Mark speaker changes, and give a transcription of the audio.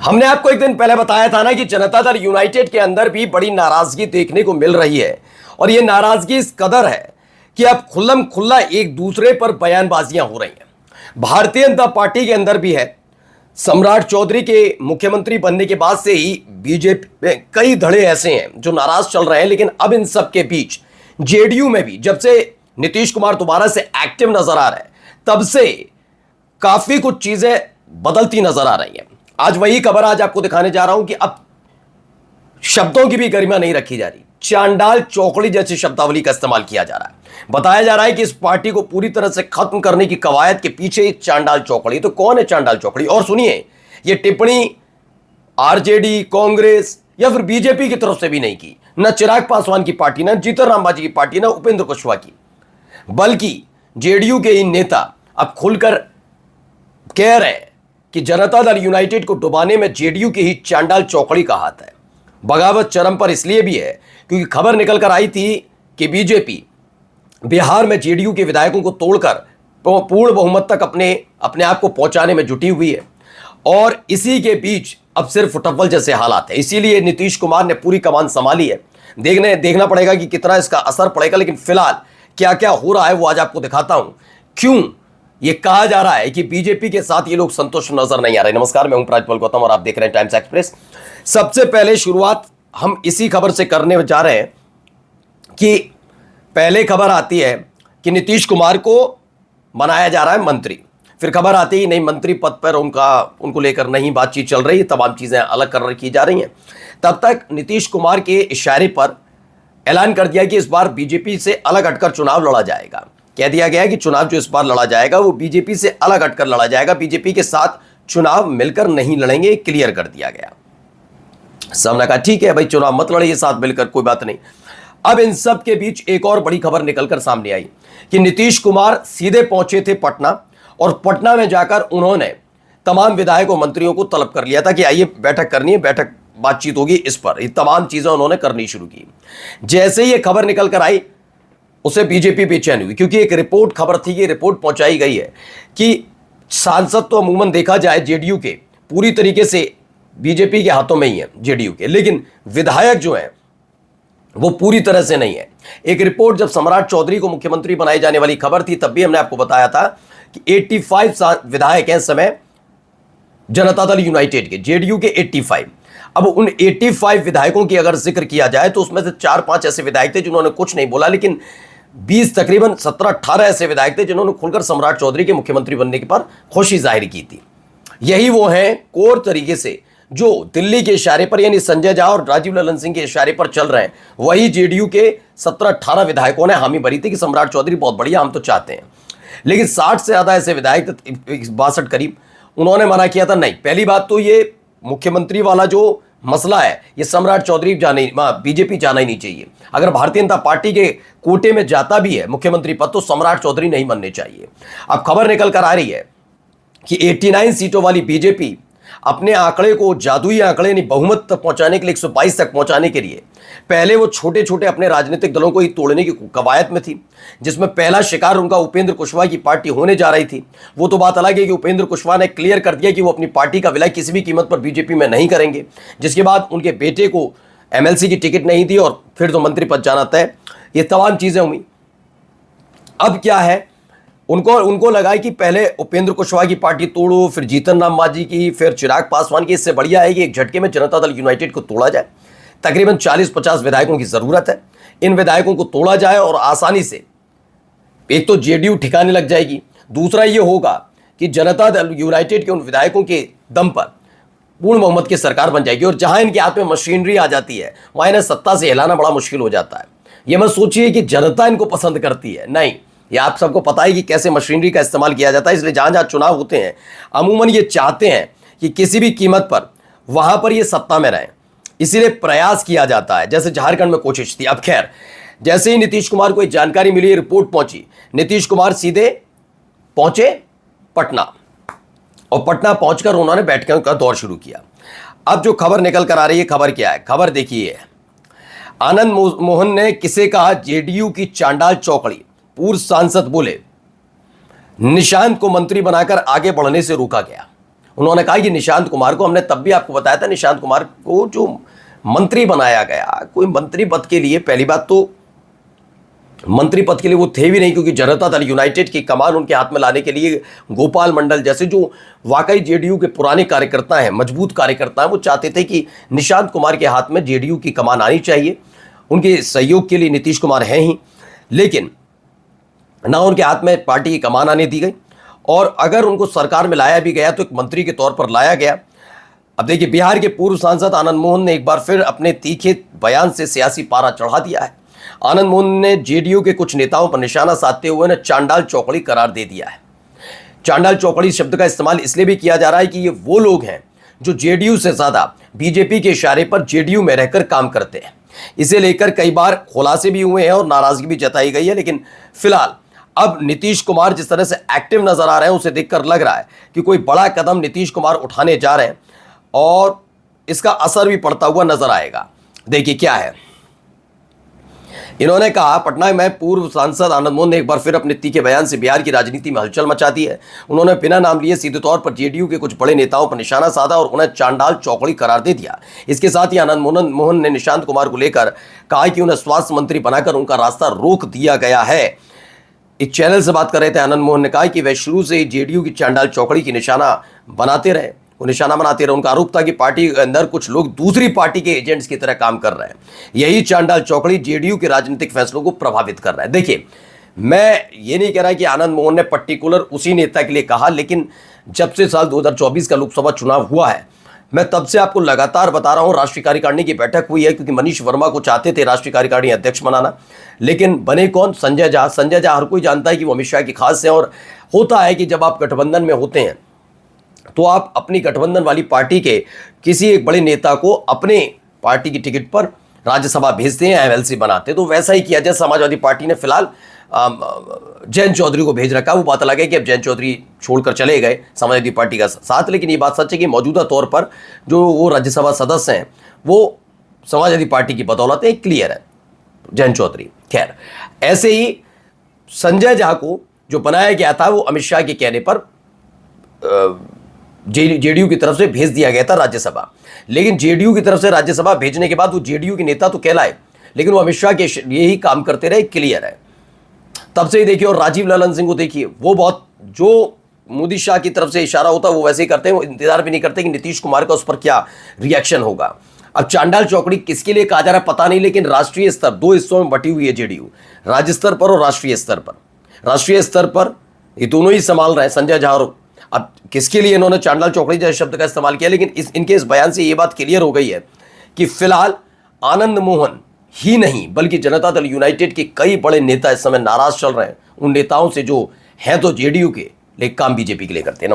Speaker 1: हमने आपको एक दिन पहले बताया था ना कि जनता दल यूनाइटेड के अंदर भी बड़ी नाराजगी देखने को मिल रही है और यह नाराजगी इस कदर है कि अब खुल्लम खुल्ला एक दूसरे पर बयानबाजियां हो रही हैं। भारतीय जनता पार्टी के अंदर भी है। सम्राट चौधरी के मुख्यमंत्री बनने के बाद से ही बीजेपी में कई धड़े ऐसे हैं जो नाराज चल रहे हैं, लेकिन अब इन सब के बीच जेडीयू में भी जब से नीतीश कुमार दोबारा से एक्टिव नजर आ रहे हैं तब से काफी कुछ चीजें बदलती नजर आ रही हैं। आज वही खबर आज आपको दिखाने जा रहा हूं कि अब शब्दों की भी गरिमा नहीं रखी जा रही, चांडाल चौकड़ी जैसी शब्दावली का इस्तेमाल किया जा रहा है। बताया जा रहा है कि इस पार्टी को पूरी तरह से खत्म करने की कवायद के पीछे एक चांडाल चौकड़ी। तो कौन है चांडाल चौकड़ी? और सुनिए, यह टिप्पणी आरजेडी, कांग्रेस या फिर बीजेपी की तरफ से भी नहीं की, न चिराग पासवान की पार्टी, न जीतन राम मांझी की पार्टी, न उपेंद्र कुशवाहा की, बल्कि जेडीयू के इन नेता अब खुलकर कह रहे हैं कि जनता दल यूनाइटेड को डुबाने में जेडीयू की ही चांडाल चौकड़ी का हाथ है। बगावत चरम पर इसलिए भी है क्योंकि खबर निकल कर आई थी कि बीजेपी बिहार में जेडीयू के विधायकों को तोड़कर पूर्ण बहुमत तक अपने आप को पहुंचाने में जुटी हुई है और इसी के बीच अब सिर्फ फुटबॉल जैसे हालात है। इसीलिए नीतीश कुमार ने पूरी कमान संभाली है। देखना पड़ेगा कि कितना इसका असर पड़ेगा, लेकिन फिलहाल क्या क्या हो रहा है वो आज आपको दिखाता हूं। क्यों ये कहा जा रहा है कि बीजेपी के साथ ये लोग संतुष्ट नजर नहीं आ रहे। नमस्कार, मैं हूं प्राजपल गौतम और आप देख रहे हैं टाइम्स एक्सप्रेस। सबसे पहले शुरुआत हम इसी खबर से करने जा रहे हैं कि पहले खबर आती है कि नीतीश कुमार को बनाया जा रहा है मंत्री। फिर खबर आती है नहीं, मंत्री पद पर उनको लेकर नहीं बातचीत चल रही, तमाम चीजें अलग कर की जा रही हैं। तब तक नीतीश कुमार के इशारे पर ऐलान कर दिया कि इस बार बीजेपी से अलग हटकर चुनाव लड़ा जाएगा। कह दिया गया कि चुनाव जो इस बार लड़ा जाएगा वो बीजेपी से अलग हटकर लड़ा जाएगा, बीजेपी के साथ चुनाव मिलकर नहीं लड़ेंगे, क्लियर कर दिया गया। सबने कहा ठीक है भाई, चुनाव मत लड़िए साथ मिलकर, कोई बात नहीं। अब इन सब के बीच एक और बड़ी खबर निकलकर सामने आई कि नीतीश कुमार सीधे पहुंचे थे पटना और पटना में जाकर उन्होंने तमाम विधायकों मंत्रियों को तलब कर लिया था कि आइए बैठक करनी है, बैठक बातचीत होगी इस पर। ये तमाम चीजें उन्होंने करनी शुरू की। जैसे ही ये खबर निकल कर आई उसे बीजेपी बेचैन हुई, क्योंकि एक रिपोर्ट खबर थी, ये रिपोर्ट पहुंचाई गई है कि सांसद तो अमूमन देखा जाए जेडीयू के पूरी तरीके से बीजेपी के हाथों में ही है जेडीयू के, लेकिन विधायक जो है वो पूरी तरह से नहीं है। एक रिपोर्ट जब सम्राट चौधरी को मुख्यमंत्री बनाए जाने वाली खबर थी तब भी हमने आपको बताया था कि 85 विधायक हैं इस समय जनता दल यूनाइटेड के, जेडीयू के 85। अब उन 85 विधायकों की अगर जिक्र किया जाए तो उसमें से 4-5 ऐसे विधायक थे जिन्होंने कुछ नहीं बोला, लेकिन 20 तकरीबन 17-18 ऐसे विधायक थे जिन्होंने खुलकर सम्राट चौधरी के मुख्यमंत्री बनने के पर खुशी जाहिर की थी। यही वो हैं कोर तरीके से जो दिल्ली के इशारे पर यानी संजय झा और राजीव ललन सिंह के इशारे पर चल रहे हैं। वही जेडीयू के 17-18 विधायकों ने हामी भरी थी कि सम्राट चौधरी बहुत बढ़िया, हम तो चाहते हैं। लेकिन 60 से ज्यादा ऐसे विधायक, 62 करीब, उन्होंने मना किया था। नहीं, पहली बात तो ये मुख्यमंत्री वाला जो मसला है ये सम्राट चौधरी बीजेपी जाना ही नहीं चाहिए। अगर भारतीय जनता पार्टी के कोटे में जाता भी है मुख्यमंत्री पद तो सम्राट चौधरी नहीं बनने चाहिए। अब खबर निकल कर आ रही है कि 89 सीटों वाली बीजेपी अपने आंकड़े को, जादुई आंकड़े यानी बहुमत तक पहुंचाने के लिए, 122 तक पहुंचाने के लिए पहले वो छोटे छोटे अपने राजनीतिक दलों को ही तोड़ने की कवायद में थी, जिसमें पहला शिकार उनका उपेंद्र कुशवाहा की पार्टी होने जा रही थी। वो तो बात अलग है कि उपेंद्र कुशवाहा ने क्लियर कर दिया कि वो अपनी पार्टी का विलय किसी भी कीमत पर बीजेपी में नहीं करेंगे, जिसके बाद उनके बेटे को एमएलसी की टिकट नहीं दी और फिर तो मंत्री पद जाना तय। ये तमाम चीजें हुई। अब क्या है, उनको लगा कि पहले उपेंद्र कुशवाहा की पार्टी तोड़ो, फिर जीतन राम मांझी की, फिर चिराग पासवान की। इससे बढ़िया है कि एक झटके में जनता दल यूनाइटेड को तोड़ा जाए। तकरीबन 40-50 विधायकों की जरूरत है, इन विधायकों को तोड़ा जाए और आसानी से एक तो जेडीयू ठिकाने लग जाएगी, दूसरा ये होगा कि जनता दल यूनाइटेड के उन विधायकों के दम पर पूर्ण बहुमत की सरकार बन जाएगी। और जहां इनके हाथ में मशीनरी आ जाती है वहां इन्हें सत्ता से हिलाना बड़ा मुश्किल हो जाता है। यह मत सोचिए कि जनता इनको पसंद करती है, नहीं, ये आप सबको पता है कि कैसे मशीनरी का इस्तेमाल किया जाता है। इसलिए जहां जहां चुनाव होते हैं अमूमन ये चाहते हैं कि किसी भी कीमत पर वहां पर ये सत्ता में रहें, इसीलिए प्रयास किया जाता है। जैसे झारखंड में कोशिश थी। अब खैर, जैसे ही नीतीश कुमार को एक जानकारी मिली, रिपोर्ट पहुंची, नीतीश कुमार सीधे पहुंचे पटना और पटना पहुंचकर उन्होंने बैठकों का दौर शुरू किया। अब जो खबर निकल कर आ रही है, खबर क्या है? खबर देखिए, आनंद मोहन ने किसे कहा जेडीयू की चांडाल चौकड़ी। पूर्व सांसद बोले निशांत को मंत्री बनाकर आगे बढ़ने से रोका गया। उन्होंने कहा कि निशांत कुमार को, हमने तब भी आपको बताया था, निशांत कुमार को जो मंत्री बनाया गया, कोई मंत्री पद के लिए, पहली बात तो मंत्री पद के लिए वो थे भी नहीं, क्योंकि जनता दल यूनाइटेड की कमान उनके हाथ में लाने के लिए गोपाल मंडल जैसे जो वाकई जेडीयू के पुराने कार्यकर्ता हैं, मजबूत कार्यकर्ता हैं, वो चाहते थे कि निशांत कुमार के हाथ में जेडीयू की कमान आनी चाहिए। उनके सहयोग के लिए नीतीश कुमार हैं ही, लेकिन ना उनके हाथ में पार्टी की कमान आने दी गई, और अगर उनको सरकार में लाया भी गया तो एक मंत्री के तौर पर लाया गया। अब देखिए, बिहार के पूर्व सांसद आनंद मोहन ने एक बार फिर अपने तीखे बयान से सियासी पारा चढ़ा दिया है। आनंद मोहन ने जेडीयू के कुछ नेताओं पर निशाना साधते हुए ने चांडाल चौकड़ी करार दे दिया है। चांडाल चौकड़ी शब्द का इस्तेमाल इसलिए भी किया जा रहा है कि ये वो लोग हैं जो जेडीयू से ज्यादा बीजेपी के इशारे पर जेडीयू में रहकर काम करते हैं। इसे लेकर कई बार खुलासे भी हुए हैं और नाराजगी भी जताई गई है, लेकिन फिलहाल अब नीतीश कुमार जिस तरह से एक्टिव नजर आ रहे हैं, उसे देखकर लग रहा है कि कोई बड़ा कदम नीतीश कुमार उठाने जा रहे हैं और इसका असर भी पड़ता हुआ नजर आएगा। देखिए क्या है, इन्होंने कहा, पटना में पूर्व सांसद आनंद मोहन ने एक बार फिर अपने तीखे बयान से बिहार की राजनीति में हलचल मचा दी है। उन्होंने बिना नाम लिए सीधे तौर पर जेडीयू के कुछ बड़े नेताओं पर निशाना साधा और उन्हें चांडाल चौकड़ी करार दे दिया। इसके साथ ही आनंद मोहन ने निशांत कुमार को लेकर कहा कि उन्हें स्वास्थ्य मंत्री बनाकर उनका रास्ता रोक दिया गया है। एक चैनल से बात कर रहे थे आनंद मोहन ने कहा कि वह शुरू से ही जेडीयू की चांडाल चौकड़ी की निशाना बनाते रहे। उनका आरोप था कि पार्टी के अंदर कुछ लोग दूसरी पार्टी के एजेंट्स की तरह काम कर रहे हैं। यही चांडाल चौकड़ी जेडीयू के राजनीतिक फैसलों को प्रभावित कर रहा है। देखिए, मैं ये नहीं कह रहा कि आनंद मोहन ने पर्टिकुलर उसी नेता के लिए कहा, लेकिन जब से साल 2024 का लोकसभा चुनाव हुआ है, मैं तब से आपको लगातार बता रहा हूं, राष्ट्रीय कार्यकारिणी की बैठक हुई है, क्योंकि मनीष वर्मा को चाहते थे राष्ट्रीय कार्यकारिणी अध्यक्ष बनाना, लेकिन बने कौन? संजय झा। संजय झा हर कोई जानता है कि वो अमित शाह की खास है, और होता है कि जब आप गठबंधन में होते हैं तो आप अपनी गठबंधन वाली पार्टी के किसी एक बड़े नेता को अपने पार्टी की टिकट पर राज्यसभा भेजते हैं, एमएलसी बनाते हैं। तो वैसा ही किया, जैसे समाजवादी पार्टी ने फिलहाल जयंत चौधरी को भेज रखा। वो बात अलग है कि अब जयंत चौधरी छोड़कर चले गए समाजवादी पार्टी का साथ, लेकिन ये बात सच है कि मौजूदा तौर पर जो वो राज्यसभा सदस्य हैं वो समाजवादी पार्टी की बदौलत है, क्लियर है जयंत चौधरी। खैर, ऐसे ही संजय झा को जो बनाया गया था वो अमित शाह के कहने पर जेडीयू की तरफ से भेज दिया गया था राज्यसभा। लेकिन जेडीयू की तरफ से राज्यसभा भेजने के बाद वो जेडीयू के नेता तो कहलाए, लेकिन वो अमित शाह के यही काम करते रहे, क्लियर है। तब से ही देखिए, और राजीव ललन सिंह को देखिए, वो बहुत जो मोदी शाह की तरफ से इशारा होता है वो वैसे ही करते हैं। वो इंतजार भी नहीं करते कि नीतीश कुमार का उस पर क्या रिएक्शन होगा। अब चांडाल चौकड़ी किसके लिए कहा जा रहा है पता नहीं, लेकिन राष्ट्रीय स्तर, दो हिस्सों में बटी हुई है जेडीयू, राज्य स्तर पर और राष्ट्रीय स्तर पर। राष्ट्रीय स्तर पर ये दोनों ही संभाल रहे हैं, संजय झा। अब किसके लिए इन्होंने चांडाल चौकड़ी जैसे शब्द का इस्तेमाल किया, लेकिन इनके इस बयान से ये बात क्लियर हो गई है कि फिलहाल आनंद मोहन ही नहीं बल्कि जनता दल यूनाइटेड के कई बड़े नेता इस समय नाराज चल रहे हैं उन नेताओं से जो हैं तो जेडीयू के, लेकिन काम बीजेपी के लिए करते हैं। नमस्कार।